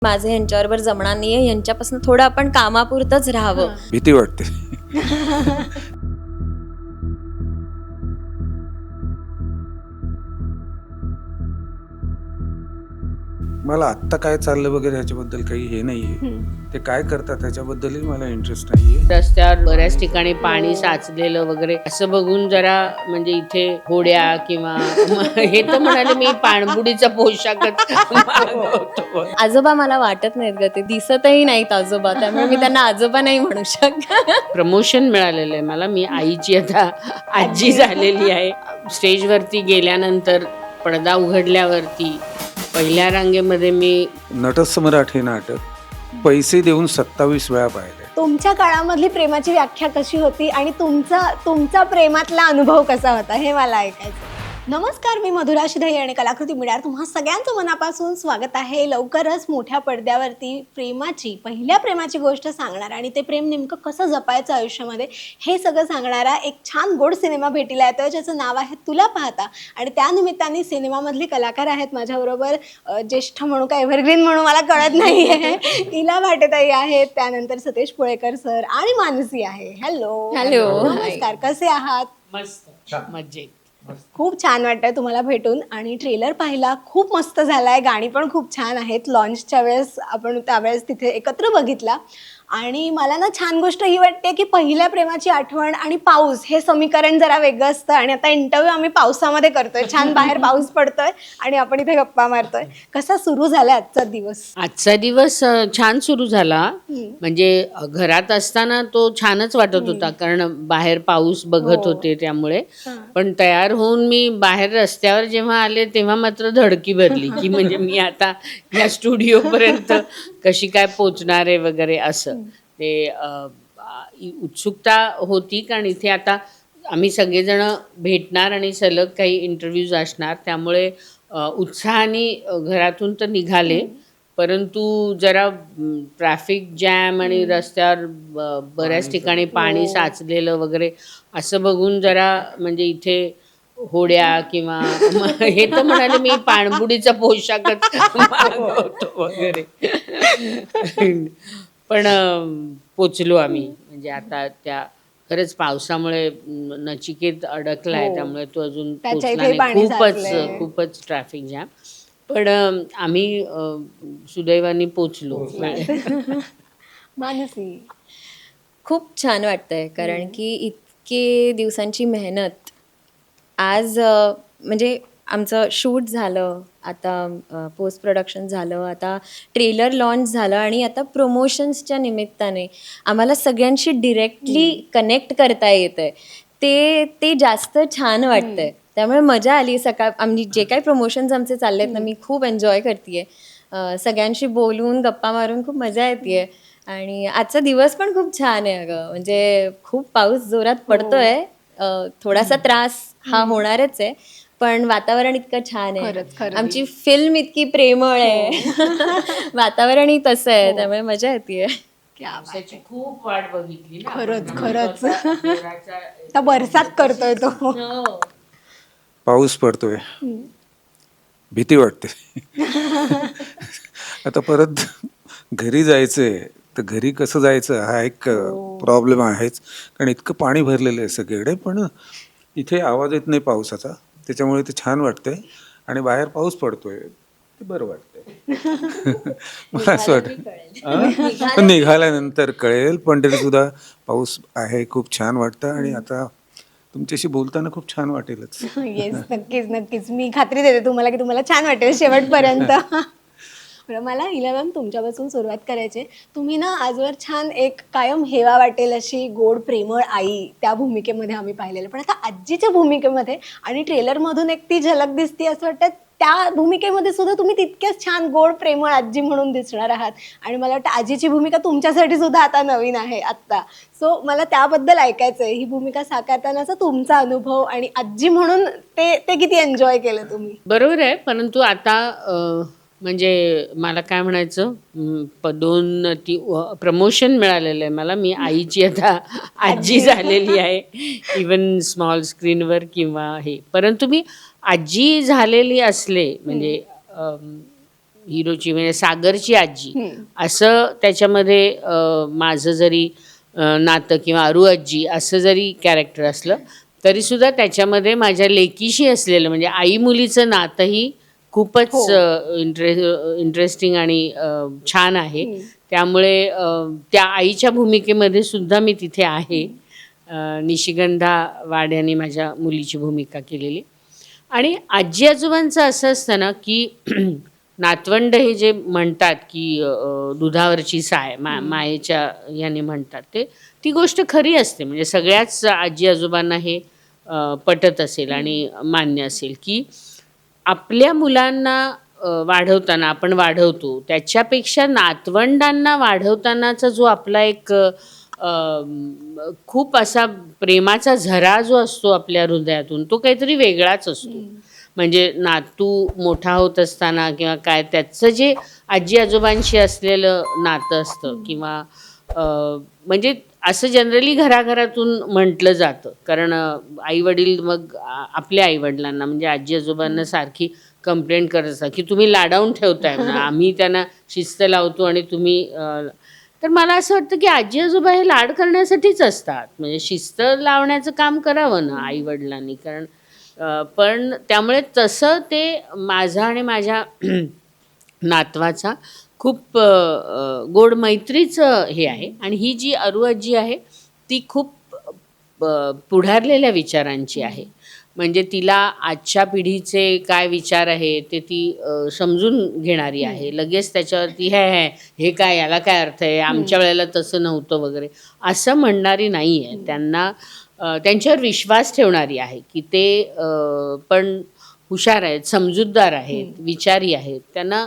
माझं ह्यांच्याबरोबर जमणार नाहीये, ह्यांच्यापासून थोडं आपण कामापुरतंच राहावं. भीती वाटते. मला आत्ता काय चाललं वगैरे ह्याच्याबद्दल काही हे नाहीये. ते काय करतात ह्याच्याबद्दलही मला इंटरेस्ट नाहीये. रस्त्यावर बऱ्याच ठिकाणी पाणी साचलेलं वगैरे असं बघून जरा म्हणजे इथे होड्या किंवा हे तर म्हणाले मी पाणबुडीचा पोशाखच मागवतो. आजोबा मला वाटत नाहीत ग, ते दिसतही नाहीत आजोबा, त्यामुळे मी त्यांना आजोबा नाही म्हणू शकत. प्रमोशन मिळालेलं आहे मला. मी आईची आता आजी झालेली आहे. स्टेजवरती गेल्यानंतर पडदा उघडल्यावरती पहिल्या रांगेमध्ये मी नटसम्राट हे नाटक पैसे देऊन 27 वेळा पाहिले. तुमच्या काळामधली प्रेमाची व्याख्या कशी होती आणि तुमचा प्रेमातला अनुभव कसा होता हे मला ऐकायचं. नमस्कार, मी मधुरा शिधाई आणि कलाकृती मीडियावर तुम्हा सगळ्यांचं मनापासून स्वागत आहे. लवकरच मोठ्या पडद्यावरती पहिल्या प्रेमाची गोष्ट सांगणार आणि ते प्रेम नेमकं कसं जपायचं आयुष्यामध्ये हे सगळं सांगणारा एक छान गोड सिनेमा भेटीला येतोय, ज्याचं नाव आहे तुला पाहता. आणि त्यानिमित्ताने सिनेमामधली कलाकार आहेत माझ्याबरोबर. ज्येष्ठ म्हणू का एव्हरग्रीन म्हणू मला कळत नाही आहे. इला भाटेताई आहेत, त्यानंतर सतेज पुळेकर सर आणि मानसी आहे. हॅलो. नमस्कार, कसे आहात? मस्त मजेत. खूप छान वाटतंय तुम्हाला भेटून. आणि ट्रेलर पाहिला, खूप मस्त झालाय. गाणी पण खूप छान आहेत. लॉन्चच्या वेळेस आपण त्यावेळेस तिथे एकत्र बघितला. आणि मला ना छान गोष्ट ही वाटते की पहिल्या प्रेमाची आठवण आणि पाऊस हे समीकरण जरा वेगळं असतं. आणि आता इंटरव्ह्यू आम्ही पावसामध्ये करतोय. छान बाहेर पाऊस पडतोय आणि आपण इथे गप्पा मारतोय. कसा सुरू झालाय आजचा दिवस? आजचा दिवस छान सुरू झाला. म्हणजे घरात असताना तो छानच वाटत होता, कारण बाहेर पाऊस बघत होते त्यामुळे. पण तयार होऊन मी बाहेर रस्त्यावर जेव्हा आले तेव्हा मात्र धडकी भरली की म्हणजे मी आता या स्टुडिओपर्यंत कशी काय पोचणार आहे वगैरे असं. ते उत्सुकता होती, कारण इथे आता आम्ही सगळेजण भेटणार आणि सलग काही इंटरव्ह्यूज असणार, त्यामुळे उत्साहाने घरातून तर निघाले. परंतु जरा ट्रॅफिक जॅम आणि रस्त्यावर बऱ्याच ठिकाणी पाणी साचलेलं वगैरे असं बघून जरा म्हणजे इथे होड्या किंवा हे तर म्हणाले मी पाणबुडीचा पोशाखच मागवतो वगैरे. पण पोचलो आम्ही. म्हणजे आता त्या खरंच पावसामुळे नचिकेत अडकलाय, त्यामुळे तो अजून पोचला नाही. खूपच ट्रॅफिक जॅम. पण आम्ही सुदैवाने पोचलो. मानसी, खूप छान वाटतंय, कारण की इतके दिवसांची मेहनत आज म्हणजे आमचं शूट झालं, आता पोस्ट प्रोडक्शन झालं, आता ट्रेलर लॉन्च झालं आणि आता प्रमोशन्सच्या निमित्ताने आम्हाला सगळ्यांशी डिरेक्टली कनेक्ट करता येतंय. ते जास्त छान वाटतंय. त्यामुळे मजा आली. आम्ही जे काही प्रमोशन्स आमचे चालले आहेत ना, मी खूप एन्जॉय करते. सगळ्यांशी बोलून गप्पा मारून खूप मजा येते. आणि आजचा दिवस पण खूप छान आहे अगं. म्हणजे खूप पाऊस जोरात पडतोय. थोडासा त्रास हा होणारच आहे, पण वातावरण इतकं छान आहे. आमची फिल्म इतकी प्रेमळ आहे. वातावरणही तसं आहे, त्यामुळे मजा येते. खूप वाट बघितली. खरंच आता बरसात करतोय तो. पाऊस पडतोय, भीती वाटते. आता परत घरी जायचंय, तर घरी कसं जायचं हा एक प्रॉब्लेम आहेच. कारण इतकं पाणी भरलेलं आहे सगळीकडे. पण इथे आवाज येत नाही पावसाचा, त्याच्यामुळे ते छान वाटतंय. आणि बाहेर पाऊस पडतोय, ते बरं वाटतंय. मला असं वाटतं निघाल्यानंतर कळेल, पण तरी सुद्धा पाऊस आहे, खूप छान वाटतं. आणि आता तुमच्याशी बोलताना खूप छान वाटेलच. येस, नक्कीच. मी खात्री देते तुम्हाला की तुम्हाला छान वाटेल शेवटपर्यंत. मला हिला मॅम तुमच्यापासून सुरुवात करायची. तुम्ही ना आजवर छान एक कायम हेवा वाटेल अशी गोड प्रेमळ आई त्या भूमिकेमध्ये आम्ही पाहिलेलं. पण आता आजीच्या भूमिकेमध्ये आणि ट्रेलरमधून एक ती झलक दिसते, असं वाटतं त्या भूमिकेमध्ये सुद्धा तुम्ही तितक्याच छान गोड प्रेमळ आजी म्हणून दिसणार आहात. आणि मला वाटतं आजीची भूमिका तुमच्यासाठी सुद्धा आता नवीन आहे आत्ता. सो मला त्याबद्दल ऐकायचं आहे, ही भूमिका साकारतानाचा तुमचा अनुभव आणि आजी म्हणून ते किती एन्जॉय केलं तुम्ही? बरोबर आहे. परंतु आता म्हणजे मला काय म्हणायचं, प्रमोशन मिळालेलं आहे मला. मी आईची आता आजी झालेली आहे, इवन स्मॉल स्क्रीनवर किंवा हे. परंतु मी आजी झालेली असले म्हणजे हिरोची म्हणजे सागरची आजी असं त्याच्यामध्ये माझं जरी नातं किंवा अरू आजी असं जरी कॅरेक्टर असलं तरीसुद्धा त्याच्यामध्ये माझ्या लेकीशी असलेलं म्हणजे आई मुलीचं नातंही खूपच इंटरेस्टिंग आणि छान आहे. त्यामुळे त्या आईच्या भूमिकेमध्ये सुद्धा मी तिथे आहे. निशिगंधा वाड यांनी माझ्या मुलीची भूमिका केलेली. आणि आजी आजोबांचं असं असतं ना की नातवंड हे जे म्हणतात की दुधावरची साय मायेच्या याने म्हणतात ते ती गोष्ट खरी असते. म्हणजे सगळ्याच आजी आजोबांना हे पटत असेल आणि मान्य असेल की आपल्या मुलांना वाढवताना आपण वाढवतो त्याच्यापेक्षा नातवंडांना वाढवतानाचा जो आपला एक खूप असा प्रेमाचा झरा जो असतो आपल्या हृदयातून तो काहीतरी वेगळाच असतो. म्हणजे नातू मोठा होत असताना किंवा काय त्याचं जे आजी आजोबांशी असलेलं नातं असतं किंवा म्हणजे असं जनरली घराघरातून म्हटलं जातं. कारण आईवडील मग आपल्या आईवडिलांना म्हणजे आजी आजोबांना सारखी कंप्लेंट करत असतात की तुम्ही लाडावून ठेवताय ना, आम्ही त्यांना शिस्त लावतो आणि तुम्ही तर मला असं वाटतं की आजी आजोबा हे लाड करण्यासाठीच असतात. म्हणजे शिस्त लावण्याचं काम करावं ना आईवडिलांनी. कारण पण त्यामुळे तसं ते माझा आणि माझ्या नातवाचा खूप गोड मैत्रीचं हे आहे. आणि ही जी अरू आजी आहे ती खूप पुढारलेल्या विचारांची आहे. म्हणजे तिला आजच्या पिढीचे काय विचार आहे ते ती समजून घेणारी आहे. लगेच त्याच्यावरती हे काय याला काय अर्थ आहे आमच्या वेळेला तसं नव्हतं वगैरे असं म्हणणारी नाही आहे. त्यांना त्यांच्यावर विश्वास ठेवणारी आहे की ते पण हुशार आहेत, समजूतदार आहेत, विचारी आहेत. त्यांना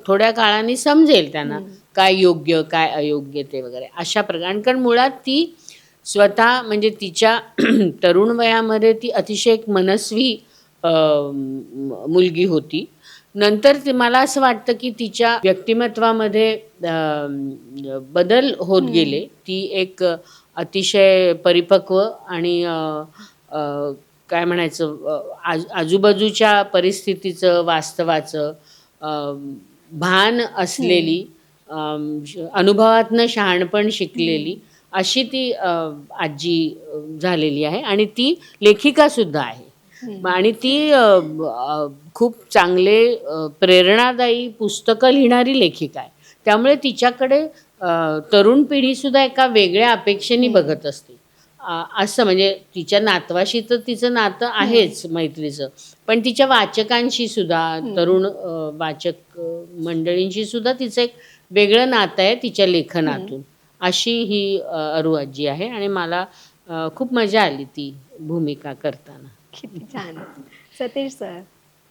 थोड्या काळाने समजेल त्यांना काय योग्य काय अयोग्य ते वगैरे अशा प्रकारे. कारण मुळात ती स्वतः म्हणजे तिच्या तरुण वयामध्ये ती अतिशय एक मनस्वी मुलगी होती. नंतर मला असं वाटतं की तिच्या व्यक्तिमत्वामध्ये बदल होत गेले. ती एक अतिशय परिपक्व आणि काय म्हणायचं आजूबाजूच्या परिस्थितीचं वास्तवाचं भान असलेली अनुभवातनं शहाणपण शिकलेली अशी ती आजी झालेली आहे. आणि ती लेखिकासुद्धा आहे. आणि ती खूप चांगले प्रेरणादायी पुस्तकं लिहिणारी लेखिका आहे. त्यामुळे तिच्याकडे तरुण पिढीसुद्धा एका वेगळ्या अपेक्षेने बघत असते. असं म्हणजे तिच्या नातवाशी तर तिचं नातं आहेच मैत्रीचं, पण तिच्या वाचकांशी सुद्धा तरुण वाचक मंडळींशी सुद्धा तिचं एक वेगळं नातं आहे तिच्या लेखनातून. अशी ही अरू आजी आहे. आणि मला खूप मजा आली ती भूमिका करताना. किती छान. सतीश सर,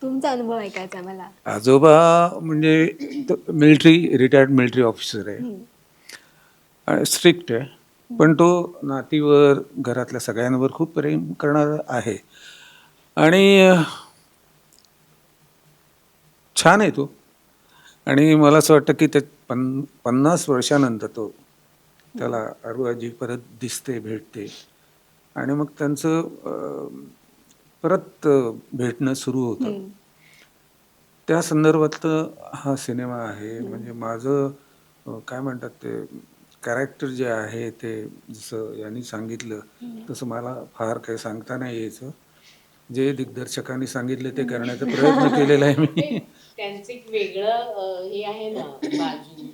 तुमचा अनुभव ऐकायचा आहे मला. आजोबा म्हणजे रिटायर्ड मिलिटरी ऑफिसर आहे, स्ट्रिक्ट आहे, पण तो नातीवर घरातल्या सगळ्यांवर खूप प्रेम करणारा आहे. आणि छान आहे तो. आणि मला असं वाटतं की 50 वर्षानंतर त्याला अरू आजी परत दिसते, भेटते. आणि मग त्यांचं परत भेटणं सुरू होतं. त्या संदर्भात हा सिनेमा आहे. म्हणजे माझं काय म्हणतात ते कॅरेक्टर जे आहे ते जसं यांनी सांगितलं तसं मला फार काही सांगता नाही यायचं. जे दिग्दर्शकांनी सांगितले ते करण्याचा प्रयत्न केलेला आहे मी. त्यांचं एक वेगळं हे आहे ना बाजू.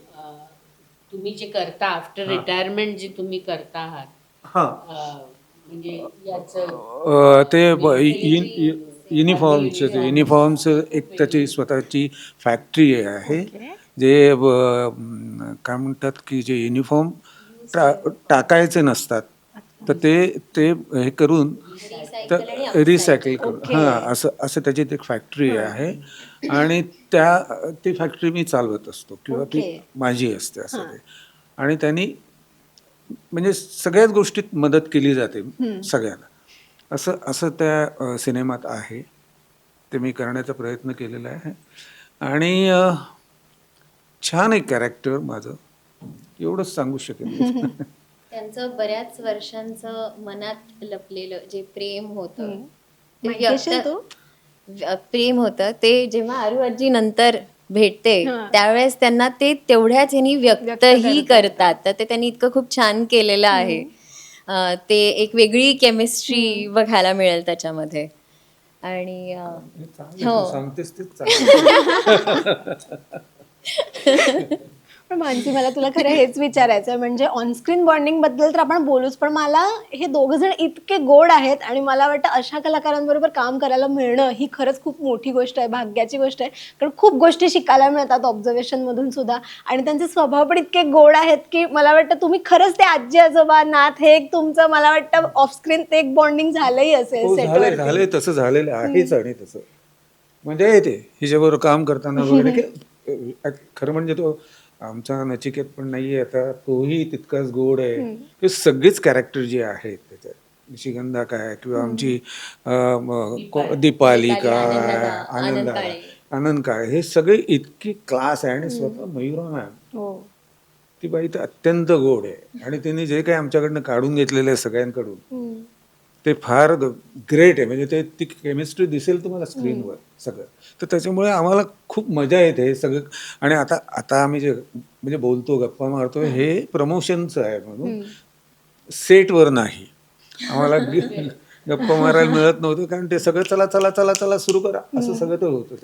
तुम्ही जे करता आफ्टर रिटायरमेंट जे तुम्ही करता आहात म्हणजे याचं ते युनिफॉर्मचं एक त्याची स्वतःची फॅक्टरी आहे. जे काय म्हणतात की जे युनिफॉर्म टाकायचे नसतात तर ते हे करून रिसायकल करून असं त्याची एक फॅक्टरी आहे. आणि ती फॅक्टरी मी चालवत असतो किंवा ती माझी असते असं ते. आणि त्यांनी म्हणजे सगळ्याच गोष्टीत मदत केली जाते सगळ्यांना. असं त्या सिनेमात आहे. ते मी करण्याचा प्रयत्न केलेला आहे. आणि छान एक कॅरेक्टर माझं, एवढंच सांगू शकेन. त्यांचं बऱ्याच वर्षांचं मनात लपलेलं जे प्रेम होतं प्रेम होतं ते जेव्हा अरू आजी नंतर भेटते त्यावेळेस त्यांना ते तेवढ्याच ह्यानी व्यक्तही करतात. तर ते त्यांनी इतकं खूप छान केलेलं आहे. ते एक वेगळी केमिस्ट्री बघायला मिळेल त्याच्यामध्ये. आणि तू सांगतेस तेच चांगलं. पण मानसी, मला तुला खरं हेच विचारायचं आहे, म्हणजे ऑनस्क्रीन बॉन्डिंग बद्दल तर आपण बोलूच, पण मला हे दोघं जण इतके गोड आहेत आणि मला वाटतं अशा कलाकारांबरोबर काम करायला मिळणं ही खरंच खूप मोठी गोष्ट आहे, भाग्याची गोष्ट आहे. कारण खूप गोष्टी शिकायला मिळतात ऑब्झर्वेशन मधून सुद्धा, आणि त्यांचे स्वभाव पण इतके गोड आहेत की मला वाटतं तुम्ही खरंच ते आजी आजोबा नाथ हे एक तुमचं, मला वाटतं ऑफस्क्रीन ते एक बॉन्डिंग झालंही असेल हो, सेटवर. झालंय तसं झालेलं आहेच. आणि तसं म्हणजे येते हिच्याबरोबर काम करताना वगैरे की खरं म्हणजे तो आमचा नचिकेत पण नाहीये आता, तोही तितकाच गोड आहे. की सगळीच कॅरेक्टर जी आहेत त्याच्यात, निशिगंधा काय किंवा आमची दीपाली काय, आनंद काय, हे सगळे इतकी क्लास आहे. आणि स्वतः मयुरा मॅम, हो. ती बाई तर अत्यंत गोड आहे. आणि तिने जे काही आमच्याकडनं काढून घेतलेलं आहे सगळ्यांकडून, ते फार ग्रेट आहे. म्हणजे ते ती केमिस्ट्री दिसेल तुम्हाला स्क्रीनवर सगळं. तर त्याच्यामुळे आम्हाला खूप मजा येते हे सगळं. आणि आता आम्ही जे म्हणजे बोलतो, गप्पा मारतो, हे प्रमोशनचं आहे म्हणून सेटवर नाही. आम्हाला गप्पा मारायला मिळत नव्हतं, कारण ते सगळं चला चला चला चला सुरू करा असं सगळं ते होतं.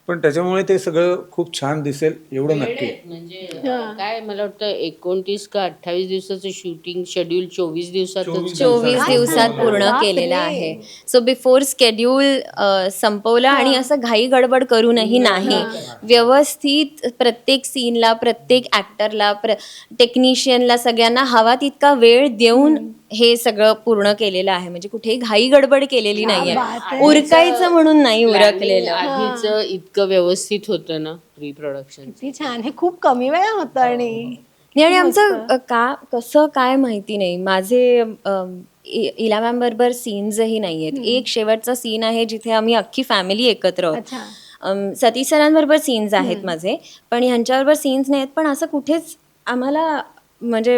त्याच्यामुळे ते सगळं खूप छान दिसेल एवढं नक्की. म्हणजे काय मला वाटतं 29 का 28 दिवसाचं शूटिंग शेड्यूल 24 दिवसातच 24 दिवसात पूर्ण केलेलं आहे. सो बिफोर स्केड्यूल संपवलं. आणि असं घाई गडबड करूनही नाही, व्यवस्थित प्रत्येक सीनला, प्रत्येक ऍक्टरला, टेक्निशियनला, सगळ्यांना हवा तितका वेळ देऊन हे सगळं पूर्ण केलेलं आहे. म्हणजे कुठेही घाई गडबड केलेली नाहीये, उरकायचं म्हणून नाही उरकलेलं. आधीच इतकं व्यवस्थित होतं ना प्री प्रोडक्शन. किती छान, हे खूप कमी वेळा होतं. आणि आमचं कसं काय माहिती नाही, माझे इला मॅम बरोबर सीन्सही नाहीयेत. एक शेवटचा सीन आहे जिथे आम्ही अख्खी फॅमिली एकत्र आहोत. सतीश सरांबरोबर सीन्स आहेत माझे, पण ह्यांच्याबरोबर सीन्स नाहीत. पण असं कुठेच आम्हाला म्हणजे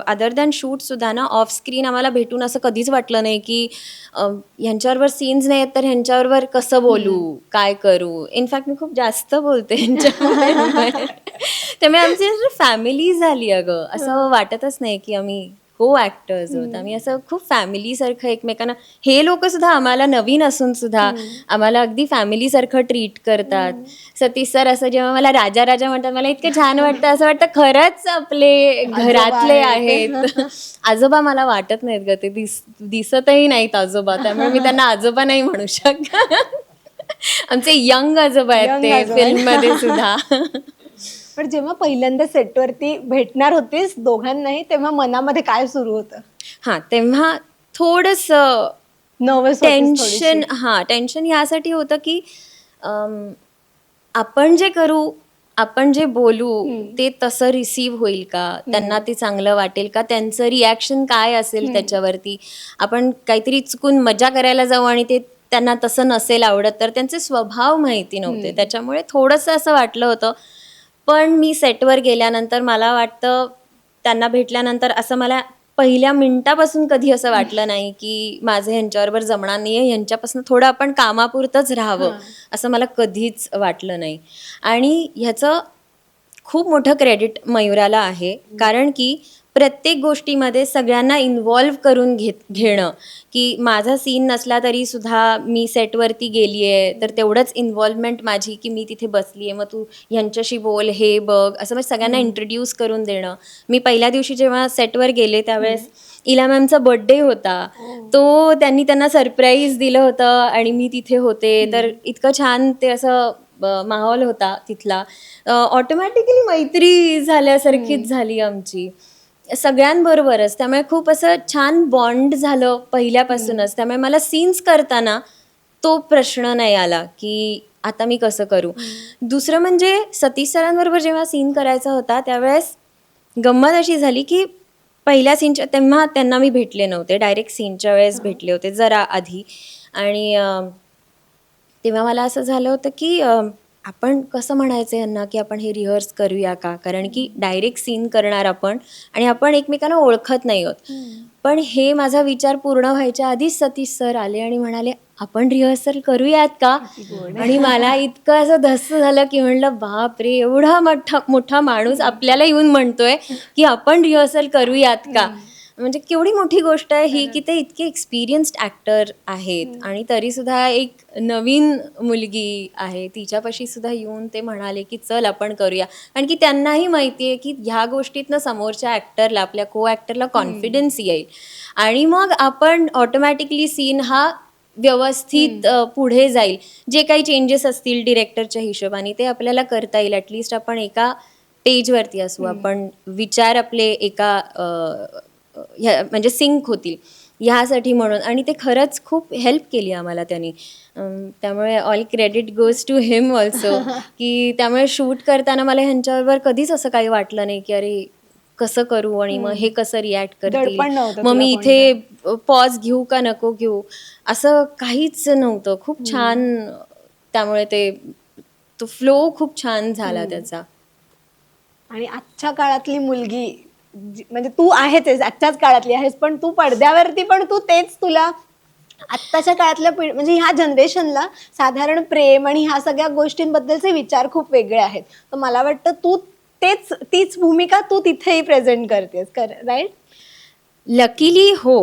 अदर दॅन शूट सुद्धा ना, ऑफ स्क्रीन आम्हाला भेटून असं कधीच वाटलं नाही की ह्यांच्याबरोबर सीन्स नाही आहेत तर ह्यांच्याबरोबर कसं बोलू, काय करू. इनफॅक्ट मी खूप जास्त बोलते ह्यांच्याबरोबर. त्यामुळे आमची फॅमिली झाली अगं. असं वाटतच नाही की आम्ही को ॲक्टर्स आहोत. आम्ही असं खूप फॅमिलीसारखं एकमेकांना, हे लोक सुद्धा आम्हाला नवीन असून सुद्धा आम्हाला अगदी फॅमिलीसारखं ट्रीट करतात. सतीश सर असं जेव्हा मला राजा राजा म्हणतात, मला इतकं छान वाटतं, असं वाटतं खरंच आपले घरातले आहेत. आजोबा मला वाटत नाहीत ग, ते दिसतही नाहीत आजोबा, त्यामुळे मी त्यांना आजोबा नाही म्हणू शकत. आमचे यंग आजोबा आहेत ते फिल्ममध्ये सुद्धा. पण जेव्हा पहिल्यांदा सेटवरती भेटणार होतीस दोघांनाही, तेव्हा मनामध्ये काय सुरू होतं? तेव्हा थोडस नर्वस टेन्शन. टेन्शन यासाठी होतं की आपण जे करू, आपण जे बोलू ते तसं रिसीव्ह होईल का, त्यांना ते चांगलं वाटेल का, त्यांचं रिॲक्शन काय असेल त्याच्यावरती. आपण काहीतरी चुकून मजा करायला जाऊ आणि ते त्यांना तसं नसेल आवडत, तर त्यांचे स्वभाव माहिती नव्हते. त्याच्यामुळे थोडंसं असं वाटलं होतं. पण मी सेटवर गेल्यानंतर मला वाटतं, त्यांना भेटल्यानंतर असं मला पहिल्या मिनिटापासून कधी असं वाटलं नाही की माझं ह्यांच्याबरोबर जमणार नाही आहे, ह्यांच्यापासून थोडं आपण कामापुरतंच राहावं, असं मला कधीच वाटलं नाही. आणि ह्याचं खूप मोठं क्रेडिट मयुराला आहे, कारण की प्रत्येक गोष्टीमध्ये सगळ्यांना इन्व्हॉल्व करून घेणं, की माझा सीन नसला तरी सुद्धा मी सेटवरती गेली आहे तर तेवढंच इन्व्हॉल्वमेंट माझी, की मी तिथे बसली आहे, मग तू ह्यांच्याशी बोल, हे बघ, असं मग सगळ्यांना इंट्रोड्यूस करून देणं. मी पहिल्या दिवशी जेव्हा सेटवर गेले त्यावेळेस इला मॅमचा बर्थडे होता, तो त्यांना सरप्राईज दिलं होतं आणि मी तिथे होते. तर इतकं छान ते असं माहोल होता तिथला. ऑटोमॅटिकली मैत्री झाल्यासारखीच झाली आमची सगळ्यांबरोबरच. त्यामुळे खूप असं छान बॉन्ड झालं पहिल्यापासूनच. त्यामुळे मला सीन्स करताना तो प्रश्न नाही आला की आता मी कसं करू. दुसरं म्हणजे सतीश सरांबरोबर जेव्हा सीन करायचा होता त्यावेळेस गंमत अशी झाली की पहिल्या सीनच्या तेव्हा त्यांना मी भेटले नव्हते, डायरेक्ट सीनच्या वेळेस भेटले होते जरा आधी. आणि तेव्हा मला असं झालं होतं की आपण कसं म्हणायचं यांना की आपण हे रिहर्स करूया का, कारण की डायरेक्ट सीन करणार आपण आणि आपण एकमेकांना ओळखत नाही आहोत. पण हे माझा विचार पूर्ण व्हायच्या आधीच सतीश सर आले आणि म्हणाले आपण रिहर्सल करूयात का. आणि मला इतकं असं धस्स झालं की म्हणलं बापरे, एवढा मोठा माणूस आपल्याला येऊन म्हणतोय की आपण रिहर्सल करूयात का. म्हणजे केवढी मोठी गोष्ट आहे ही की ते इतके एक्सपिरियन्स्ड ॲक्टर आहेत आणि तरीसुद्धा एक नवीन मुलगी आहे तिच्यापाशी सुद्धा येऊन ते म्हणाले की चल आपण करूया. कारण की त्यांनाही माहिती आहे की ह्या गोष्टीतनं समोरच्या ॲक्टरला, आपल्या को ॲक्टरला कॉन्फिडन्स येईल आणि मग आपण ऑटोमॅटिकली सीन हा व्यवस्थित पुढे जाईल. जे काही चेंजेस असतील डिरेक्टरच्या हिशोबाने ते आपल्याला करता येईल. ॲटलिस्ट आपण एका पेजवरती असू, आपण विचार आपले एका म्हणजे सिंक होतील ह्यासाठी म्हणून. आणि ते खरंच खूप हेल्प केली आम्हाला त्यांनी. त्यामुळे all credit goes to him also की त्यामुळे शूट करताना मला ह्यांच्याबरोबर कधीच असं काही वाटलं नाही की अरे कसं करू आणि मग हे कसं रिॲक्ट करतील, दडपण नव्हतं मग मी तुला इथे पॉज घेऊ का नको घेऊ, असं काहीच नव्हतं. खूप छान. त्यामुळे तो फ्लो खूप छान झाला त्याचा. आणि आजच्या काळातली मुलगी म्हणजे तू आहेच आजच्याच काळातली आहेस, पण तू पडद्यावरती पण तू तेच तुला आत्ताच्या काळातल्या म्हणजे ह्या जनरेशनला साधारण प्रेम आणि ह्या सगळ्या गोष्टींबद्दलचे विचार खूप वेगळे आहेत. तर मला वाटतं तू तीच भूमिका तू तिथेही प्रेझेंट करतेस, राईट? लकीली हो.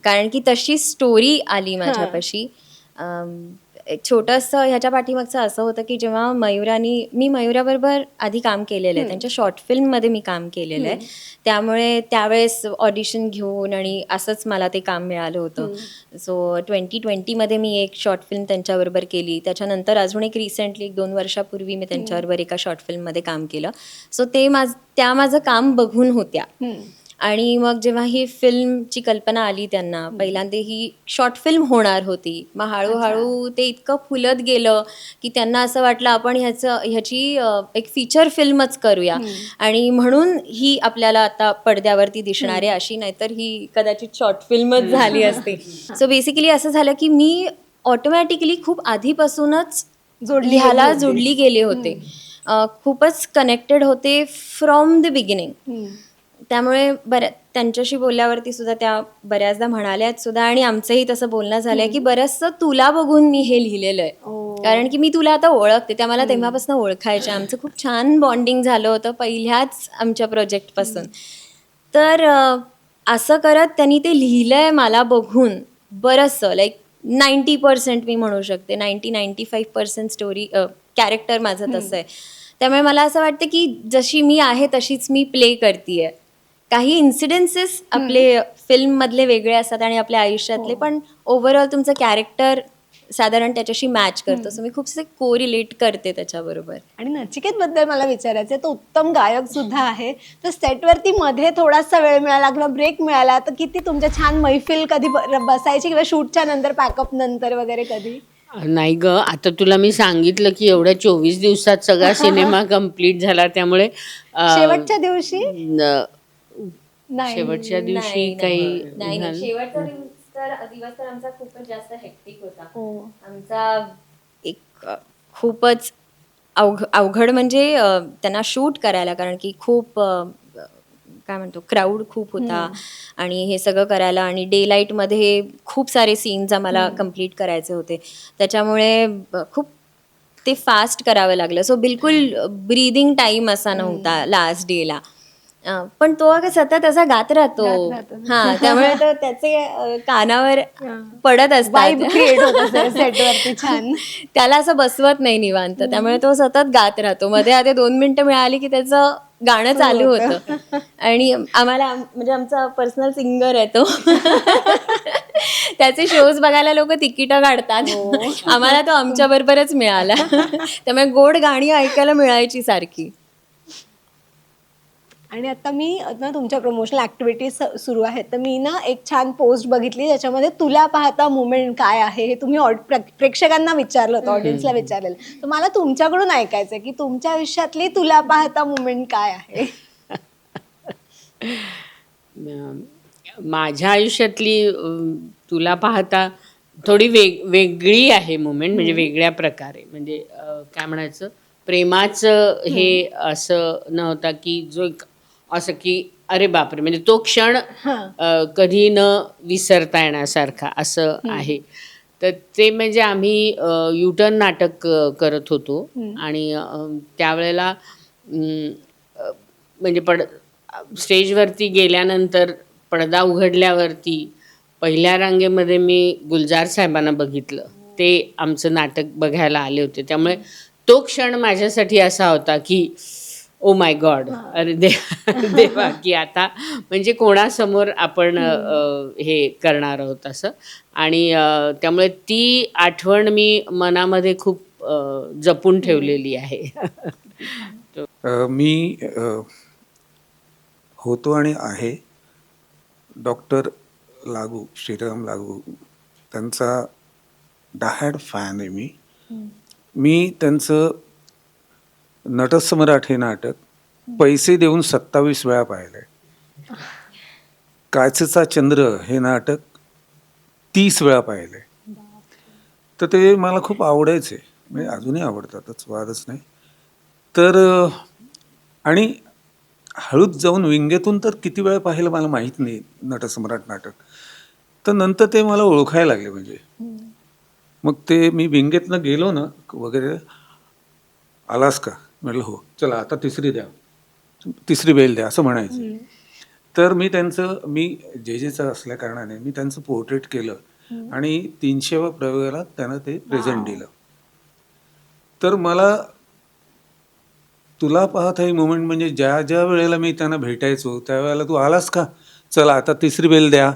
कारण की तशी स्टोरी आली माझ्यापाशी. एक छोटंसं ह्याच्या पाठीमागचं असं होतं की जेव्हा मी मयुराबरोबर आधी काम केलेलं आहे, त्यांच्या शॉर्ट फिल्ममध्ये मी काम केलेलं आहे. त्यामुळे त्यावेळेस ऑडिशन घेऊन आणि असंच मला ते काम मिळालं होतं. सो 2020मध्ये मी एक शॉर्ट फिल्म त्यांच्याबरोबर केली. त्याच्यानंतर अजून एक रिसेंटली 1-2 वर्षापूर्वी मी त्यांच्याबरोबर एका शॉर्ट फिल्ममध्ये काम केलं. सो त्या माझं काम बघून होत्या. आणि मग जेव्हा ही फिल्मची कल्पना आली त्यांना, पहिल्यांदा ही शॉर्ट फिल्म होणार होती. मग हळूहळू ते इतकं फुलत गेलं की त्यांना असं वाटलं आपण ह्याची एक फीचर फिल्मच करूया. आणि म्हणून ही आपल्याला आता पडद्यावरती दिसणार आहे अशी, नाहीतर ही कदाचित शॉर्ट फिल्मच झाली असते. सो बेसिकली असं झालं की मी ऑटोमॅटिकली खूप आधीपासूनच ह्याला जोडली गेले होते. खूपच कनेक्टेड होते फ्रॉम द बिगिनिंग. त्यामुळे त्यांच्याशी बोलल्यावरती सुद्धा त्या बऱ्याचदा म्हणाल्यात सुद्धा आणि आमचंही तसं बोलणं झालंय की बरंचसं तुला बघून मी हे लिहिलेलं आहे. कारण की मी तुला आता ओळखते, त्या मला तेव्हापासून ओळखायच्या. आमचं खूप छान बॉन्डिंग झालं होतं पहिल्याच आमच्या प्रोजेक्टपासून. तर असं करत त्यांनी ते लिहिलंय मला बघून बरंचसं, लाईक 90% मी म्हणू शकते, 90-95% स्टोरी कॅरेक्टर माझं तसं आहे. त्यामुळे मला असं वाटतं की जशी मी आहे तशीच मी प्ले करतीये. काही इन्सिडेन्सेस आपले फिल्ममधले वेगळे असतात आणि आपल्या आयुष्यातले, पण ओव्हरऑल तुमचं कॅरेक्टर साधारण त्याच्याशी मॅच करतो. सो मी खूपसे कोरिलेट करते त्याच्याबरोबर. आणि नचिकेत बद्दल मला विचारायचं, तो उत्तम गायक सुद्धा आहे. तर सेटवरती मध्ये थोडासा वेळ मिळाला किंवा ब्रेक मिळाला तर किती तुमच्या छान मैफिल कधी बसायची किंवा शूटच्या नंतर, पॅकअप नंतर वगैरे कधी? नाही ग, आता तुला मी सांगितलं की एवढ्या 24 दिवसात सगळा सिनेमा कम्प्लीट झाला. त्यामुळे शेवटच्या दिवशी शेवटच्या दिवशी काही नाही, शेवटचा दिवस तर आमचा खूपच जास्त हेक्टिक होता. आमचा एक खूपच अवघड म्हणजे त्यांना शूट करायला, कारण की खूप काय म्हणतो क्राऊड खूप होता आणि हे सगळं करायला आणि डे लाईटमध्ये खूप सारे सीन्स आम्हाला कम्प्लीट करायचे होते. त्याच्यामुळे खूप ते फास्ट करावं लागलं. सो बिलकुल ब्रीदिंग टाईम असा नव्हता लास्ट डेला. पण तो अगं सतत असा गात राहतो. हा, त्यामुळे तर त्याचे कानावर पडत असतात. सेटवरती छान. त्याला असं बसवत नाही निवांत, त्यामुळे तो सतत गात राहतो. मध्ये आधी 2 मिनिटं मिळाली की त्याचं गाणं चालू होतं. आणि आम्हाला म्हणजे आमचा पर्सनल सिंगर आहे तो. त्याचे शोज बघायला लोक तिकीटं काढतात. आम्हाला तो आमच्या बरोबरच मिळाला. त्यामुळे गोड गाणी ऐकायला मिळायची सारखी. आणि आता मी ना तुमच्या प्रमोशनल ऍक्टिव्हिटीज सुरू आहेत, तर मी ना एक छान पोस्ट बघितली ज्याच्यामध्ये तुला पाहता मुमेंट काय आहे हे तुम्ही प्रेक्षकांना विचारलं होतं, ऑडियन्सला विचारलेलं. तर मला तुमच्याकडून ऐकायचंय की तुमच्या आयुष्यातली तुला पाहता मुमेंट काय आहे? माझ्या आयुष्यातली तुला पाहता थोडी वेगळी आहे मुमेंट, म्हणजे वेगळ्या प्रकारे, म्हणजे काय म्हणायचं, प्रेमाचं हे असं नव्हता की जो एक असं की अरे बापरे, म्हणजे तो क्षण कधी न विसरता येण्यासारखा असं आहे. तर ते म्हणजे आम्ही युटर्न नाटक करत होतो आणि त्यावेळेला म्हणजे स्टेजवरती गेल्यानंतर पडदा उघडल्यावरती पहिल्या रांगेमध्ये मी गुलजार साहेबांना बघितलं. ते आमचं नाटक बघायला आले होते. त्यामुळे तो क्षण माझ्यासाठी असा होता की ओ माय गॉड, अरे देवा, की आता म्हणजे कोणासमोर आपण हे करणार आहोत असं. आणि त्यामुळे ती आठवण मी मनामध्ये खूप जपून ठेवलेली आहे. मी होतो आणि आहे डॉक्टर लागू, श्रीराम लागू, त्यांचा डायहार्ड फॅन आहे मी. मी त्यांचं नटसम्राट हे नाटक पैसे देऊन 27 वेळा पाहिलंय. काचेचा चंद्र हे नाटक 30 वेळा पाहिलंय. तर ते मला खूप आवडायचे, म्हणजे अजूनही आवडतातच, वादच नाही. तर आणि हळूच जाऊन विंगेतून तर किती वेळा पाहिलं मला माहीत नाही नटसम्राट नाटक. तर नंतर ते मला ओळखायला लागले. म्हणजे मग ते मी विंगेतनं गेलो ना वगैरे, आलास का, म्हटलं हो, चला आता तिसरी बेल द्या असं म्हणायचे. तर मी जेजेचं असल्या कारणाने मी त्यांचं पोर्ट्रेट केलं आणि 300व्या प्रयोगाला त्यांना ते प्रेझेंट दिलं. तर मला तुला पाहत आहे मोमेंट म्हणजे ज्या ज्या वेळेला मी त्यांना भेटायचो त्यावेळेला तू आलास का, चला आता तिसरी बेल द्या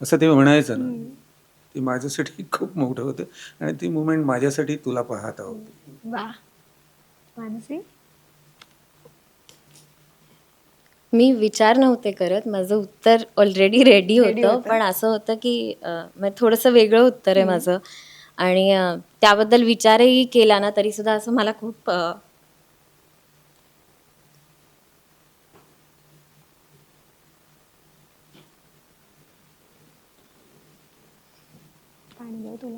असं ते म्हणायचं ना, ते माझ्यासाठी खूप मोठं होतं. आणि ती मुमेंट माझ्यासाठी तुला पाहत होती. वा, मानसी. मी विचार नव्हते करत, माझं उत्तर ऑलरेडी रेडी होतं. पण असं होतं की म्हणजे थोडंसं वेगळं उत्तर आहे माझं. आणि त्याबद्दल विचारही केला ना तरी सुद्धा असं मला खूप पाणी देऊ तुला.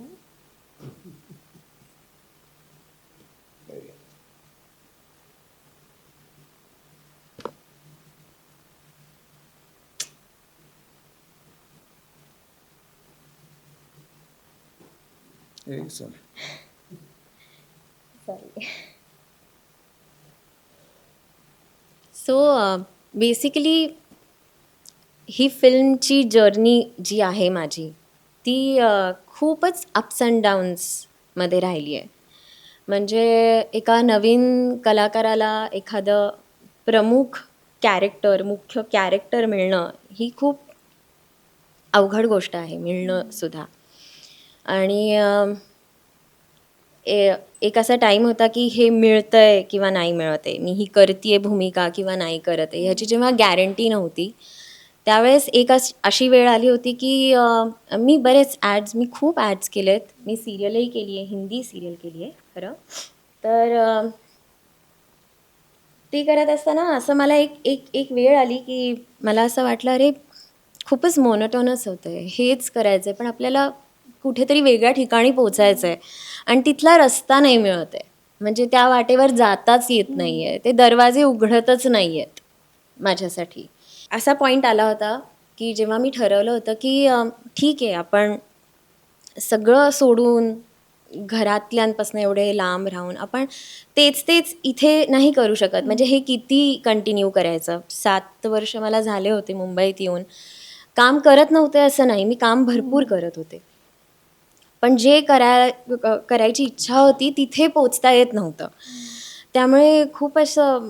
सो बेसिकली ही फिल्मची जर्नी जी आहे माझी ती खूपच अप्स अँड डाऊन्समध्ये राहिली आहे. म्हणजे एका नवीन कलाकाराला एखादं मुख्य कॅरेक्टर मिळणं ही खूप अवघड गोष्ट आहे, मिळणं सुद्धा. आणि एक असा टाईम होता की हे मिळतंय किंवा नाही मिळत आहे, मी ही करतीये भूमिका किंवा नाही करत आहे, ह्याची जेव्हा गॅरंटी नव्हती त्यावेळेस एक अशी वेळ आली होती की मी खूप ॲड्स केलेत. मी सिरियलही केली आहे, हिंदी सिरियल केली आहे खरं तर. ते करत असताना असं मला एक वेळ आली की मला असं वाटलं, अरे खूपच मोनोटोनस होतं आहे, हेच करायचं आहे, पण आपल्याला कुठेतरी वेगळ्या ठिकाणी पोचायचं आहे आणि तिथला रस्ता नाही मिळत आहे. म्हणजे त्या वाटेवर जाताच येत नाही आहे, ते दरवाजे उघडतच नाही आहेत माझ्यासाठी. असा पॉईंट आला होता की जेव्हा मी ठरवलं होतं की ठीक आहे, आपण सगळं सोडून घरातल्यांपासून एवढे लांब राहून आपण तेच इथे नाही करू शकत. म्हणजे हे किती कंटिन्यू करायचं. 7 वर्ष मला झाले होते मुंबईत येऊन. काम करत नव्हते असं नाही, मी काम भरपूर करत होते, पण जे करायची इच्छा होती तिथे पोचता येत नव्हतं. त्यामुळे खूप असं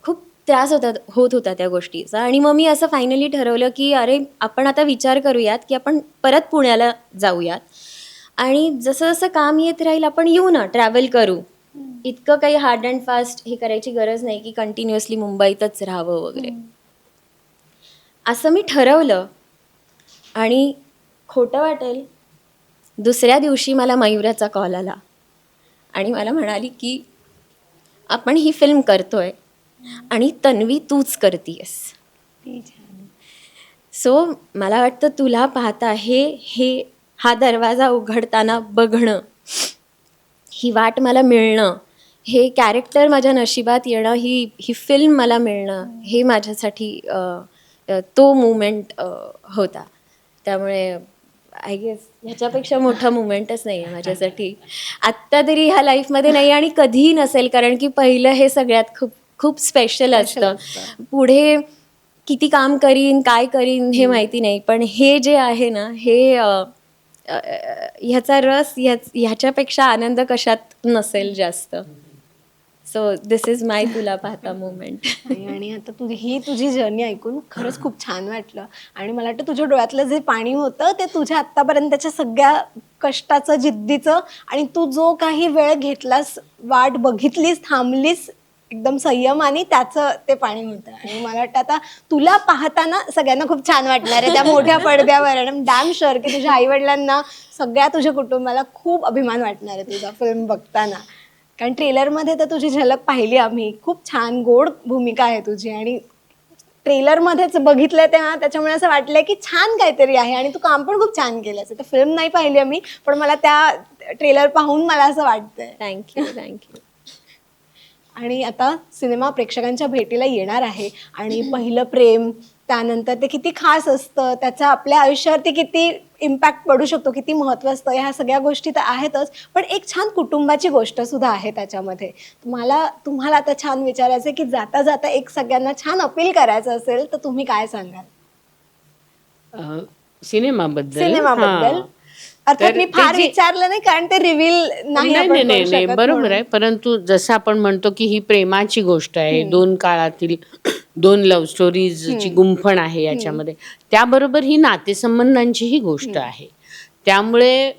खूप त्रास होत होता त्या गोष्टीचा. आणि मग मी असं फायनली ठरवलं की अरे आपण आता विचार करूयात की आपण परत पुण्याला जाऊयात आणि जसं जसं काम येत राहील आपण येऊ ना, ट्रॅव्हल करू. इतकं काही हार्ड अँड फास्ट हे करायची गरज नाही की कंटिन्युअसली मुंबईतच राहावं वगैरे. असं मी ठरवलं. आणि खोटं वाटेल, दुसऱ्या दिवशी मला मयुराचा कॉल आला आणि मला म्हणाली की आपण ही फिल्म करतोय आणि तन्वी तूच करतीयस. सो मला वाटतं तुला पाहता हे हा दरवाजा उघडताना बघणं, ही वाट मला मिळणं, हे कॅरेक्टर माझ्या नशिबात येणं, ही फिल्म मला मिळणं, हे माझ्यासाठी तो मुमेंट होता. त्यामुळे आय गेस ह्याच्यापेक्षा मोठा मुमेंटच नाही आहे माझ्यासाठी आत्ता तरी ह्या लाईफमध्ये नाही आणि कधीही नसेल, कारण की पहिलं हे सगळ्यात खूप खूप स्पेशल असतं. पुढे किती काम करीन, काय करीन हे माहिती नाही, पण हे जे आहे ना, हे ह्याचा रस ह्याच्यापेक्षा आनंद कशात नसेल जास्त. सो दिस इज माय तुला पाहता मुमेंट. आणि आता तुझी जर्नी ऐकून खरंच खूप छान वाटलं. आणि मला वाटतं तुझ्या डोळ्यातलं जे पाणी होतं ते तुझ्या आत्तापर्यंतच्या सगळ्या कष्टाचं, जिद्दीचं, आणि तू जो काही वेळ घेतलास, वाट बघितलीस, थांबलीस एकदम संयमाने, त्याचं ते पाणी होतं. आणि मला वाटतं आता तुला पाहताना सगळ्यांना खूप छान वाटणार आहे त्या मोठ्या पडद्यावर. आणि डॅम शुअर की तुझ्या आईवडिलांना, सगळ्या तुझ्या कुटुंबाला खूप अभिमान वाटणार आहे तुझा फिल्म बघताना. कारण ट्रेलरमध्ये तर तुझी झलक पाहिली आम्ही, खूप छान गोड भूमिका आहे तुझी. आणि ट्रेलरमध्येच बघितलं तेव्हा त्याच्यामुळे असं वाटलं की छान काहीतरी आहे. आणि तू काम पण खूप छान केलंस. तर फिल्म नाही पाहिली आम्ही, पण मला त्या ट्रेलर पाहून मला असं वाटतंय. थँक्यू. आणि आता सिनेमा प्रेक्षकांच्या भेटीला येणार आहे. आणि पहिलं प्रेम, त्यानंतर ते किती खास असतं, त्याचा आपल्या आयुष्यावरती किती इम्पॅक्ट पडू शकतो, किती महत्त्व असतं, ह्या सगळ्या गोष्टी तर आहेतच, पण एक छान कुटुंबाची गोष्ट सुद्धा आहे त्याच्यामध्ये. तुम्हाला आता छान विचारायचं आहे की जाता जाता एक सगळ्यांना छान अपील करायचं असेल तर तुम्ही काय सांगाल सिनेमाबद्दल? हां. अर्थात तर मी ते फार जे- विचारलं नाही, कारण ते रिव्हील नाही आपण नाही करू नाही नाही शकत बरोबर म्हणून. आहे. परंतु जसं आपण म्हणतो की ही प्रेमाची गोष्ट आहे, दोन काळातील दोन लव्ह स्टोरीजची गुंफण आहे याच्यामध्ये, त्याबरोबर ही नातेसंबंधांचीही गोष्ट आहे. त्यामुळे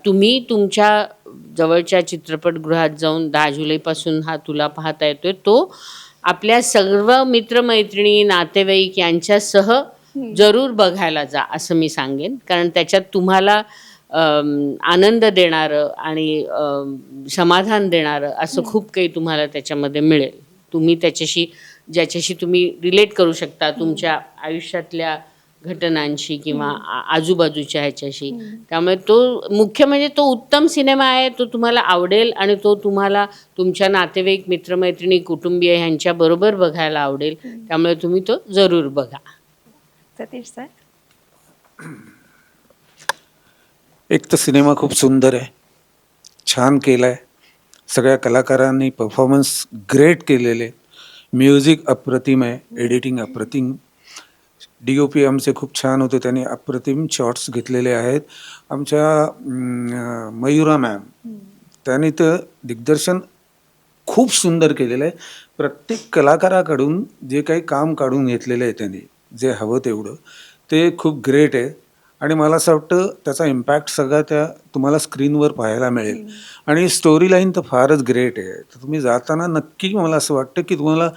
तुम्ही तुमच्या जवळच्या चित्रपटगृहात जाऊन 10 जुलैपासून हा तुला पाहता येतोय, तो आपल्या सर्व मित्रमैत्रिणी, नातेवाईक यांच्यासह जरूर बघायला जा असं मी सांगेन. कारण त्याच्यात तुम्हाला आनंद देणारं आणि समाधान देणारं असं खूप काही तुम्हाला त्याच्यामध्ये मिळेल. तुम्ही ज्याच्याशी तुम्ही रिलेट करू शकता तुमच्या आयुष्यातल्या घटनांशी किंवा आजूबाजूच्या ह्याच्याशी. त्यामुळे तो मुख्य म्हणजे तो उत्तम सिनेमा आहे, तो तुम्हाला आवडेल आणि तो तुम्हाला तुमच्या नातेवाईक, मित्रमैत्रिणी, कुटुंबीय ह्यांच्याबरोबर बघायला आवडेल. त्यामुळे तुम्ही तो जरूर बघा. सतीश सर? एक तर सिनेमा खूप सुंदर आहे, छान केला आहे, सगळ्या कलाकारांनी परफॉर्मन्स ग्रेट केलेले, म्युझिक अप्रतिम आहे, एडिटिंग अप्रतिम, DOP आमचे खूप छान होते, त्यांनी अप्रतिम शॉट्स घेतलेले आहेत. आमच्या मयुरा मॅम, त्यांनी तर दिग्दर्शन खूप सुंदर केलेलं आहे. प्रत्येक कलाकाराकडून जे काही काम काढून घेतलेलं आहे त्यांनी, जे हवं तेवढं, ते खूप ग्रेट आहे. आणि मला असं वाटतं त्याचा इम्पॅक्ट सगळा त्या तुम्हाला स्क्रीनवर पाहायला मिळेल. आणि स्टोरी लाईन तर फारच ग्रेट आहे. तर तुम्ही जाताना नक्की, मला असं वाटतं की तुम्हाला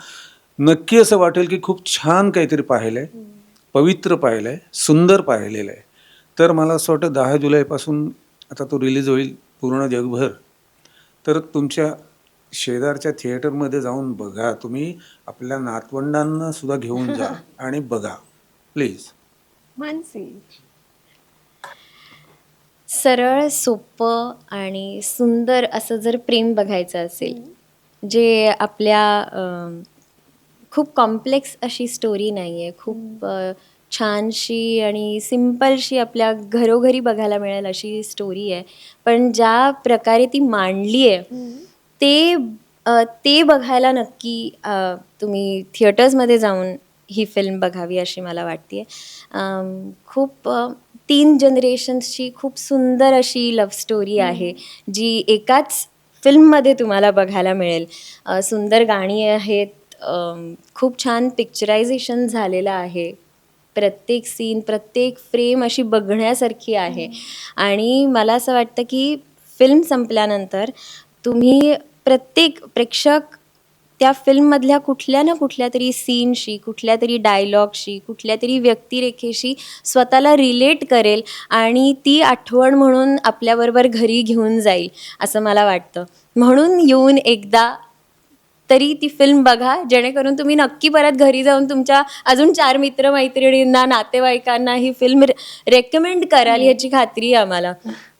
नक्की असं वाटेल की खूप छान काहीतरी पाहिलं आहे, पवित्र पाहिलं आहे, सुंदर पाहिलेलं आहे. तर मला असं वाटतं 10 जुलैपासून आता तो रिलीज होईल पूर्ण जगभर, तर तुमच्या शेजारच्या थिएटरमध्ये जाऊन बघा. तुम्ही आपल्या नातवंडांना सुद्धा घेऊन जा आणि बघा प्लीज. मानसी? सरळ, सोपं आणि सुंदर असं जर प्रेम बघायचं असेल, जे आपल्या खूप कॉम्प्लेक्स अशी स्टोरी नाही आहे, खूप छानशी आणि सिम्पलशी आपल्या घरोघरी बघायला मिळेल अशी स्टोरी आहे, पण ज्या प्रकारे ती मांडली आहे ते बघायला नक्की तुम्ही थिएटर्समध्ये जाऊन ही फिल्म बघावी अशी मला वाटते. खूप 3 जनरेशन्सची खूप सुंदर अशी लव्ह स्टोरी आहे, जी एकाच फिल्ममध्ये तुम्हाला बघायला मिळेल. सुंदर गाणी आहेत, खूप छान पिक्चरायझेशन झालेलं आहे. प्रत्येक सीन, प्रत्येक फ्रेम अशी बघण्यासारखी आहे. आणि मला असं वाटतं की फिल्म संपल्यानंतर तुम्ही प्रत्येक प्रेक्षक त्या फिल्ममधल्या कुठल्या ना कुठल्या तरी सीनशी, कुठल्या तरी डायलॉगशी, कुठल्या तरी व्यक्तिरेखेशी स्वतःला रिलेट करेल आणि ती आठवण म्हणून आपल्याबरोबर घरी घेऊन जाईल असं मला वाटतं. म्हणून येऊन एकदा तरी ती फिल्म बघा, जेणेकरून तुम्ही नक्की परत घरी जाऊन तुमच्या अजून 4 मित्रमैत्रिणींना, नातेवाईकांना ही फिल्म रेकमेंड कराल याची खात्री आहे आम्हाला.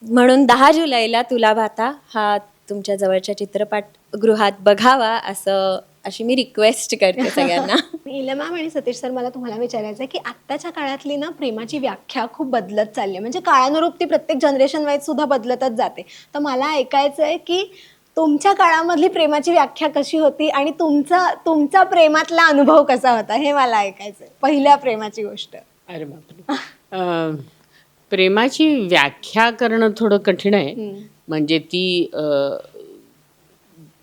म्हणून 10 जुलैला तुला भाता हा तुमच्या जवळच्या चित्रपटगृहात बघावा अशी मी रिक्वेस्ट करते सगळ्यांना. नीलम मॅम आणि सतीश सर, मला तुम्हाला विचारायचं आहे की आत्ताच्या काळातली ना प्रेमाची व्याख्या खूप बदलत चालली आहे. म्हणजे काळानुरूप ती प्रत्येक जनरेशन वाईज सुद्धा बदलतच जाते. तर मला ऐकायचं आहे की तुमच्या काळामधली प्रेमाची व्याख्या कशी होती आणि तुमचा प्रेमातला अनुभव कसा होता हे मला ऐकायचं आहे. पहिल्या प्रेमाची गोष्ट. अरे बापरे. प्रेमाची व्याख्या करणं थोडं कठीण आहे. म्हणजे ती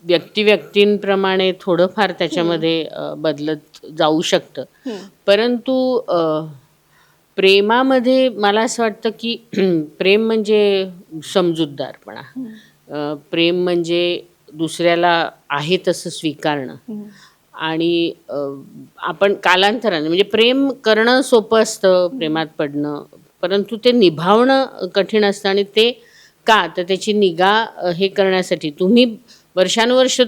व्यक्तिव्यक्तींप्रमाणे थोडंफार त्याच्यामध्ये बदलत जाऊ शकतं. परंतु प्रेमामध्ये मला असं वाटतं की प्रेम म्हणजे समजूतदारपणा, प्रेम म्हणजे दुसऱ्याला आहे तसं स्वीकारणं. आणि आपण कालांतराने म्हणजे प्रेम करणं सोपं असतं, प्रेमात पडणं, परंतु ते निभावणं कठीण असतं. आणि ते का तर त्याची निगा हे करण्यासाठी तुम्ही वर्षानुवर्ष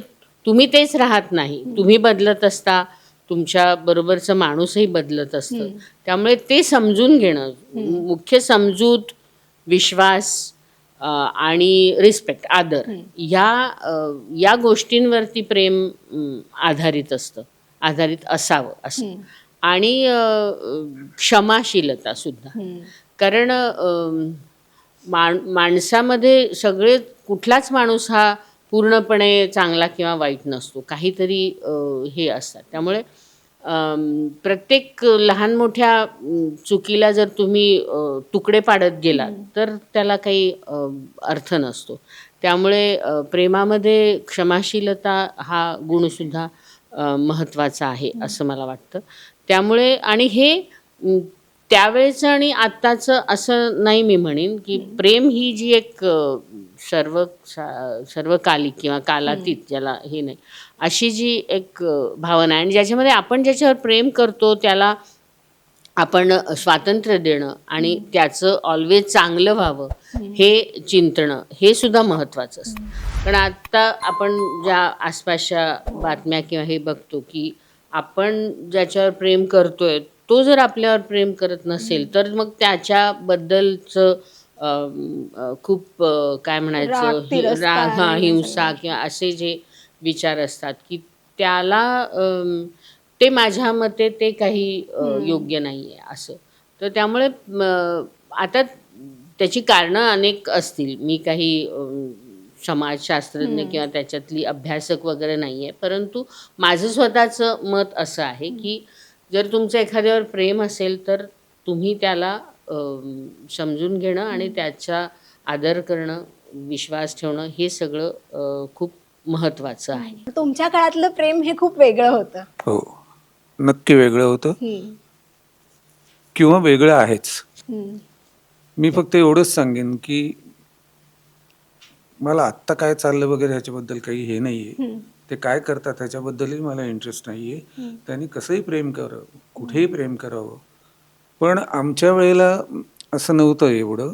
तुम्ही तेच राहत नाही, तुम्ही बदलत असता, तुमच्या बरोबरचं माणूसही बदलत असतं. त्यामुळे ते समजून घेणं, मुख्य समजूत, विश्वास आणि रिस्पेक्ट, आदर, या गोष्टींवरती प्रेम आधारित असतं, आधारित असावं असं. आणि क्षमाशीलता सुद्धा. कारण माणसामध्ये कुठलाच माणूस हा पूर्णपणे चांगला किंवा वाईट नसतो, काहीतरी हे असतात. त्यामुळे प्रत्येक लहान मोठ्या चुकीला जर तुम्ही तुकडे पाडत गेलात तर त्याला काही अर्थ नसतो. त्यामुळे प्रेमामध्ये क्षमाशीलता हा गुणसुद्धा महत्त्वाचा आहे असं मला वाटतं. त्यामुळे आणि हे त्यावेळेचं आणि आत्ताचं असं नाही मी म्हणेन की प्रेम ही जी एक सर्वकालिक किंवा कालातीत, ज्याला हे नाही, अशी जी एक भावना आहे आणि ज्याच्यामध्ये आपण ज्याच्यावर प्रेम करतो त्याला आपण स्वातंत्र्य देणं आणि त्याचं ऑलवेज चांगलं व्हावं हे चिंतणं, हे सुद्धा महत्त्वाचं असतं. कारण आत्ता आपण ज्या आसपासच्या बातम्या किंवा हे बघतो की आपण ज्याच्यावर प्रेम करतोय तो जर आपल्यावर प्रेम करत नसेल तर मग त्याच्याबद्दलचं खूप काय म्हणायचं, राग, हिंसा किंवा असे जे विचार असतात की त्याला ते माझ्या मते ते काही योग्य नाही आहे असं. तर त्यामुळे आता त्याची कारणं अनेक असतील. मी काही समाजशास्त्रज्ञ किंवा त्याच्यातली अभ्यासक वगैरे नाही आहे, परंतु माझं स्वतःचं मत असं आहे की जर तुमचं एखाद्यावर प्रेम असेल तर तुम्ही त्याला समजून घेणं आणि त्याचा आदर करणं, विश्वास ठेवणं, हे सगळं खूप महत्त्वाचं आहे. तुमच्या काळातलं प्रेम हे खूप वेगळं होतं. हो, नक्की वेगळं होतं किंवा वेगळं आहेच. मी फक्त एवढंच सांगेन की मला आत्ता काय चाललं वगैरे ह्याच्याबद्दल काही हे नाही आहे. ते काय करतात ह्याच्याबद्दलही मला इंटरेस्ट नाही आहे. त्यांनी कसंही प्रेम करावं, कुठेही प्रेम करावं. पण आमच्या वेळेला असं नव्हतं एवढं.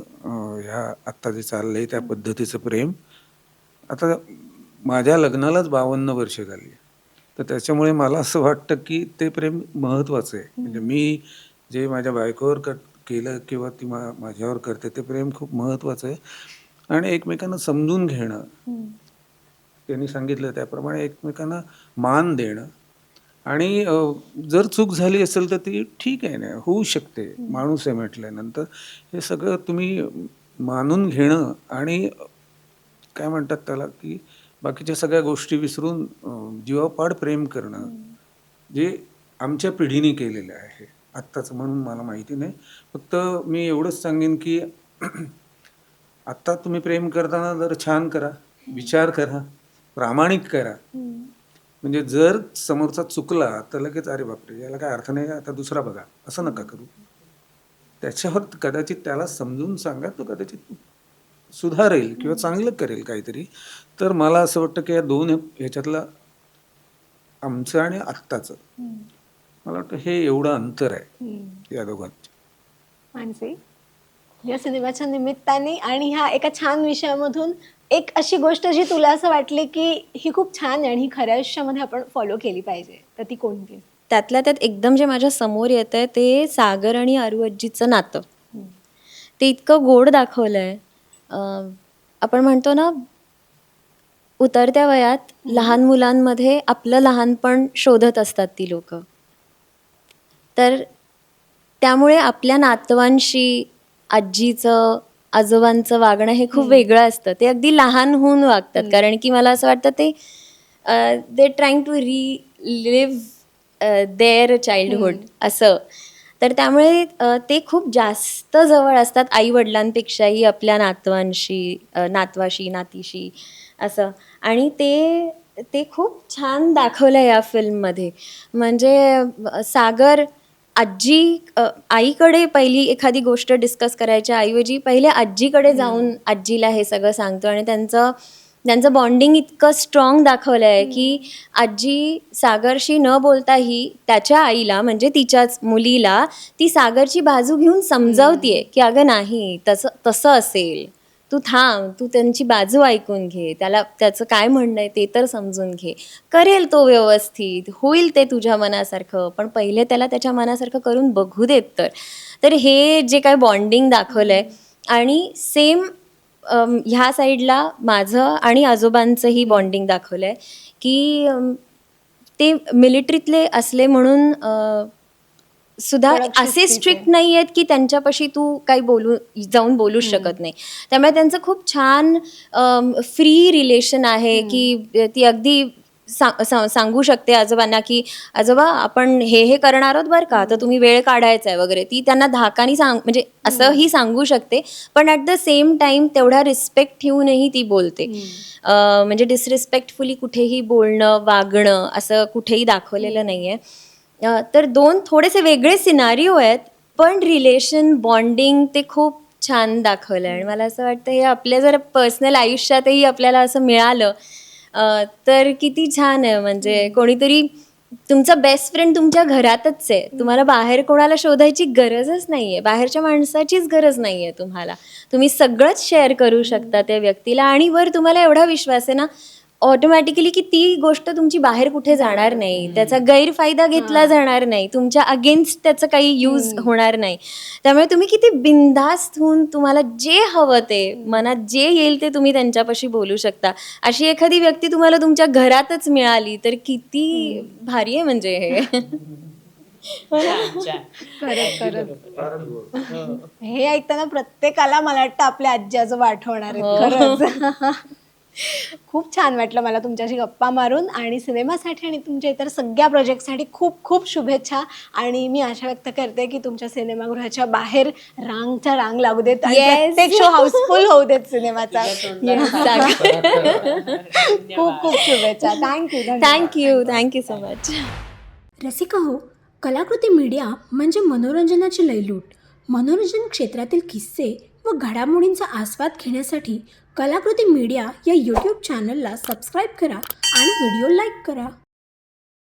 ह्या आत्ता जे चाललं आहे त्या पद्धतीचं प्रेम. आता माझ्या लग्नालाच 52 वर्ष झाली, तर त्याच्यामुळे मला असं वाटतं की ते प्रेम महत्त्वाचं आहे. म्हणजे मी जे माझ्या बायकोवर केलं किंवा ती माझ्यावर करते ते प्रेम खूप महत्त्वाचं आहे. आणि एकमेकांना समजून घेणं, त्यांनी सांगितलं त्याप्रमाणे एकमेकांना मान देणं. आणि जर चूक झाली असेल तर ती ठीक आहे ना, होऊ शकते, माणूस आहे म्हटल्यानंतर. हे सगळं तुम्ही मानून घेणं आणि काय म्हणतात त्याला की बाकीच्या सगळ्या गोष्टी विसरून जीवापाड प्रेम करणं, जे आमच्या पिढीने केलेलं आहे. आत्ताचं म्हणून मला माहिती नाही. फक्त मी एवढंच सांगेन की आत्ता तुम्ही प्रेम करताना जर छान करा, विचार करा, प्रामाणिक करा. म्हणजे जर समोरचा चुकला तर लगेच अरे बापरे याला काय अर्थ नाही, आता दुसरा बघा, असं नका करू. त्याच्यावर कदाचित त्याला समजून सांगा, तो कदाचित सुधारेल किंवा चांगलं करेल काहीतरी. तर मला असं वाटतं की या दोन ह्याच्यातलं आमचं आणि आत्ताचं मला वाटतं हे एवढं अंतर आहे या दोघांचं. मानसी, या सिनेमाच्या निमित्ताने आणि ह्या एका छान विषयामधून एक अशी गोष्ट जी तुला असं वाटली की ही खूप छान आहे आणि ही खऱ्या आयुष्यामध्ये आपण फॉलो केली पाहिजे, तर ती कोणती? त्यातल्या त्यात एकदम जे माझ्या समोर येत आहे ते सागर आणि आरू आजीचं नातं. ते इतकं गोड दाखवलं आहे. आपण म्हणतो ना, उतरत्या वयात लहान मुलांमध्ये आपलं लहानपण शोधत असतात ती लोक. तर त्यामुळे आपल्या नातवांशी आजीचं आजोबांचं वागणं हे खूप वेगळं असतं. ते अगदी लहान होऊन वागतात, कारण की मला असं वाटतं ते they trying to live their childhood असं. तर त्यामुळे ते खूप जास्त जवळ असतात आई वडिलांपेक्षाही आपल्या नातवांशी, नातवाशी, नातीशी असं. आणि ते खूप छान दाखवलं या फिल्ममध्ये. म्हणजे सागर आजी आईकडे पहिली एखादी गोष्ट डिस्कस करायच्या ऐवजी पहिले आजीकडे जाऊन आजीला हे सगळं सांगतो आणि त्यांचं बॉन्डिंग इतकं स्ट्रॉंग दाखवलं आहे की आजी सागरशी न बोलताही त्याच्या आईला, म्हणजे तिच्याच मुलीला, ती सागरची बाजू घेऊन समजावतीये की अगं नाही, तसं असेल, तू थांब, तू त्यांची बाजू ऐकून घे, त्याला त्याचं काय म्हणणं आहे ते तर समजून घे, करेल तो व्यवस्थित, होईल ते तुझ्या मनासारखं, पण पहिले त्याला त्याच्या मनासारखं करून बघू देत. तर हे जे काय बॉन्डिंग दाखवलं आहे, आणि सेम ह्या साईडला माझं आणि आजोबांचंही बॉन्डिंग दाखवलं आहे की ते मिलिटरीतले असले म्हणून सुद्धा असे स्ट्रिक्ट नाही आहेत की त्यांच्यापाशी तू काही जाऊन बोलूच शकत नाही. त्यामुळे त्यांचं खूप छान फ्री रिलेशन आहे की ती अगदी सांगू शकते आजोबांना की आजोबा आपण हे करणार आहोत बरं का, तर तुम्ही वेळ काढायचा आहे वगैरे. ती त्यांना धाकानी म्हणजे असंही सांगू शकते, पण ॲट द सेम टाइम तेवढा रिस्पेक्ट ठेवूनही ती बोलते. म्हणजे डिसरिस्पेक्टफुली कुठेही बोलणं, वागणं असं कुठेही दाखवलेलं नाही आहे. तर दोन थोडेसे वेगळे सिनारिओ आहेत, पण रिलेशन, बॉन्डिंग ते खूप छान दाखवलं आहे. आणि मला असं वाटतं हे आपल्या जर पर्सनल आयुष्यातही आपल्याला असं मिळालं तर किती छान आहे. म्हणजे कोणीतरी तुमचा बेस्ट फ्रेंड तुमच्या घरातच आहे, तुम्हाला बाहेर कोणाला शोधायची गरजच नाही आहे, बाहेरच्या माणसाचीच गरज नाही आहे तुम्हाला. तुम्ही सगळंच शेअर करू शकता त्या व्यक्तीला, आणि वर तुम्हाला एवढा विश्वास आहे ना ऑटोमॅटिकली की ती गोष्ट तुमची बाहेर कुठे जाणार नाही, त्याचा गैरफायदा घेतला जाणार नाही, तुमच्या अगेन्स्ट त्याचं काही यूज होणार नाही. त्यामुळे तुम्ही किती बिनधास्त होऊन तुम्हाला जे हवं ते, मनात जे येईल ते तुम्ही त्यांच्यापाशी बोलू शकता. अशी एखादी व्यक्ती तुम्हाला तुमच्या घरातच मिळाली तर किती भारी आहे म्हणजे हे. हे ऐकताना प्रत्येकाला मला वाटतं आपल्या आजी आजोबा आठवणार आहेत खरंच. खूप छान वाटलं मला तुमच्याशी गप्पा मारून, आणि सिनेमासाठी आणि तुमच्या इतर सगळ्या प्रोजेक्टसाठी खूप खूप शुभेच्छा. आणि मी आशा व्यक्त करते की तुमच्या सिनेमागृहाच्या बाहेर रांग लागू देत आणि प्रत्येक शो हाऊसफुल होऊ देत सिनेमाचा. खूप खूप शुभेच्छा. Thank you so much. रसिका हो, कलाकृती मीडिया म्हणजे मनोरंजनाची लयलूट. मनोरंजन क्षेत्रातील किस्से व घडामोडींचा आस्वाद घेण्यासाठी कलाकृती मीडिया या यूट्यूब चॅनलला सबस्क्राईब करा आणि व्हिडिओ लाईक करा.